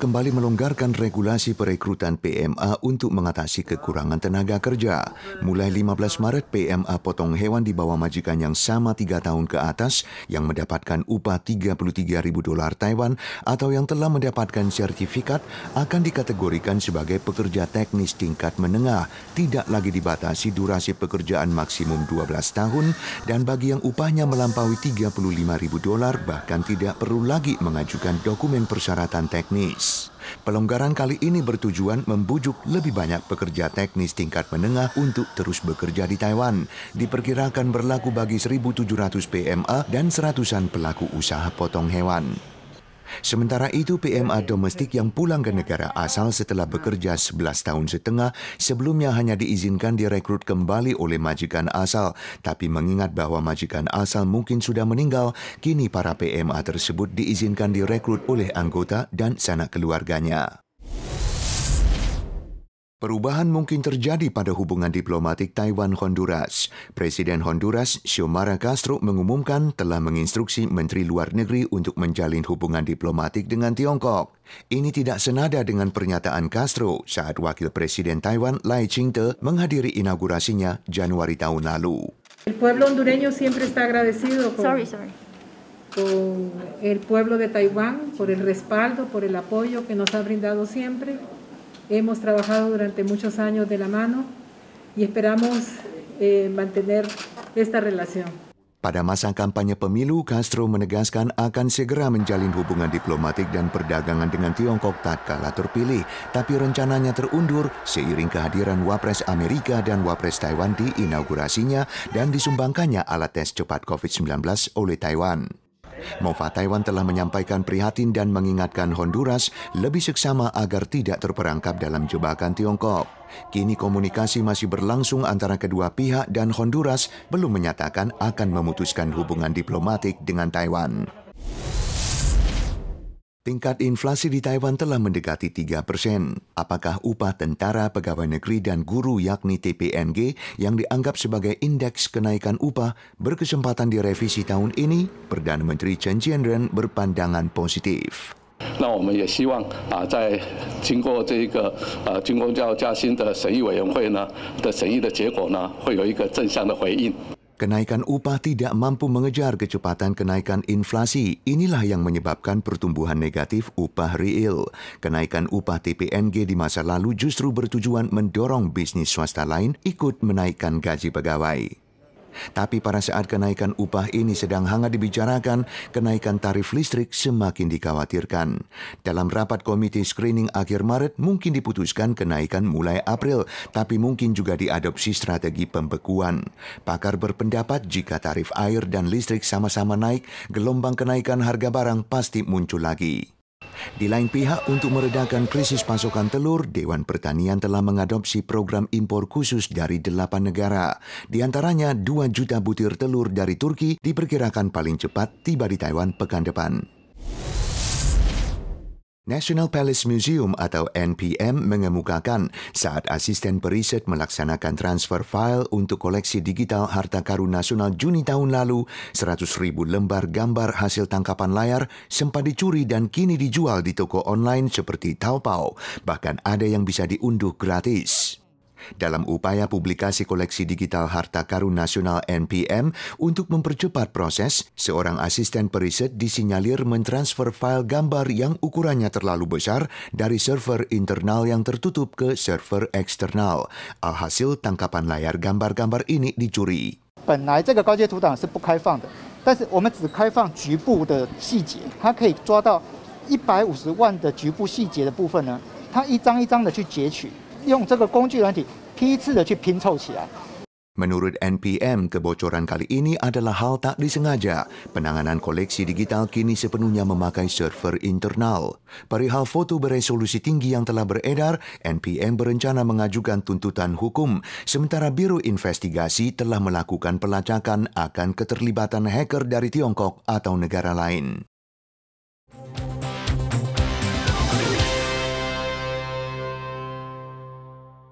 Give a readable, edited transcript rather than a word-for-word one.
kembali melonggarkan regulasi perekrutan PMA untuk mengatasi kekurangan tenaga kerja. Mulai 15 Maret, PMA potong hewan di bawah majikan yang sama 3 tahun ke atas yang mendapatkan upah $33.000 Taiwan atau yang telah mendapatkan sertifikat akan dikategorikan sebagai pekerja teknis tingkat menengah, tidak lagi dibatasi durasi pekerjaan maksimum 12 tahun, dan bagi yang upahnya melampaui $35.000 bahkan tidak perlu lagi mengajukan dokumen persyaratan teknis. Pelonggaran kali ini bertujuan membujuk lebih banyak pekerja teknis tingkat menengah untuk terus bekerja di Taiwan. Diperkirakan berlaku bagi 1.700 PMA dan seratusan pelaku usaha potong hewan. Sementara itu, PMA domestik yang pulang ke negara asal setelah bekerja 11 tahun setengah sebelumnya hanya diizinkan direkrut kembali oleh majikan asal. Tapi mengingat bahwa majikan asal mungkin sudah meninggal, kini para PMA tersebut diizinkan direkrut oleh anggota dan sanak keluarganya. Perubahan mungkin terjadi pada hubungan diplomatik Taiwan-Honduras. Presiden Honduras, Xiomara Castro, mengumumkan telah menginstruksi Menteri Luar Negeri untuk menjalin hubungan diplomatik dengan Tiongkok. Ini tidak senada dengan pernyataan Castro saat Wakil Presiden Taiwan, Lai Ching-te, menghadiri inaugurasinya Januari tahun lalu. El pueblo hondureño siempre está agradecido con el pueblo de Taiwán por el respaldo, por el apoyo que nos ha brindado siempre. Hemos trabajado durante muchos años de la mano y esperamos mantener esta relación. Pada masa kampanye pemilu, Castro menegaskan akan segera menjalin hubungan diplomatik dan perdagangan dengan Tiongkok tatkala terpilih, tapi rencananya terundur seiring kehadiran Wapres Amerika dan Wapres Taiwan di inaugurasinya dan disumbangkannya alat tes cepat COVID-19 oleh Taiwan. MOFA Taiwan telah menyampaikan prihatin dan mengingatkan Honduras lebih seksama agar tidak terperangkap dalam jebakan Tiongkok. Kini komunikasi masih berlangsung antara kedua pihak dan Honduras belum menyatakan akan memutuskan hubungan diplomatik dengan Taiwan. Tingkat inflasi di Taiwan telah mendekati 3%. Apakah upah tentara, pegawai negeri, dan guru yakni TPNG yang dianggap sebagai indeks kenaikan upah berkesempatan direvisi tahun ini? Perdana Menteri Chen Chien-ren berpandangan positif. 那我们也希望在经过这个军公教加薪的审议委员会呢的审议的结果呢，会有一个正向的回应。 Kenaikan upah tidak mampu mengejar kecepatan kenaikan inflasi. Inilah yang menyebabkan pertumbuhan negatif upah real. Kenaikan upah TPNG di masa lalu justru bertujuan mendorong bisnis swasta lain ikut menaikkan gaji pegawai. Tapi pada saat kenaikan upah ini sedang hangat dibicarakan, kenaikan tarif listrik semakin dikhawatirkan. Dalam rapat komite screening akhir Maret mungkin diputuskan kenaikan mulai April, tapi mungkin juga diadopsi strategi pembekuan. Pakar berpendapat jika tarif air dan listrik sama-sama naik, gelombang kenaikan harga barang pasti muncul lagi. Di lain pihak, untuk meredakan krisis pasokan telur, Dewan Pertanian telah mengadopsi program impor khusus dari 8 negara. Di antaranya 2 juta butir telur dari Turki diperkirakan paling cepat tiba di Taiwan pekan depan. National Palace Museum atau NPM mengemukakan saat asisten periset melaksanakan transfer file untuk koleksi digital harta karun nasional Juni tahun lalu, 100.000 lembar gambar hasil tangkapan layar sempat dicuri dan kini dijual di toko online seperti Taobao. Bahkan ada yang bisa diunduh gratis. Dalam upaya publikasi koleksi digital harta karun nasional NPM untuk mempercepat proses, seorang asisten periset disinyalir mentransfer file gambar yang ukurannya terlalu besar dari server internal yang tertutup ke server eksternal. Alhasil tangkapan layar gambar-gambar ini dicuri. 本来这个高阶图档是不开放的，但是我们只开放局部的细节，它可以抓到150万的局部细节的部分呢，它一张一张的去截取。 用这个工具软体批次的去拼凑起来。 Menurut NPM, kebocoran kali ini adalah hal tak disengaja. Penanganan koleksi digital kini sepenuhnya memakai server internal. Perihal foto beresolusi tinggi yang telah beredar, NPM berencana mengajukan tuntutan hukum, sementara Biro Investigasi telah melakukan pelacakan akan keterlibatan hacker dari Tiongkok atau negara lain.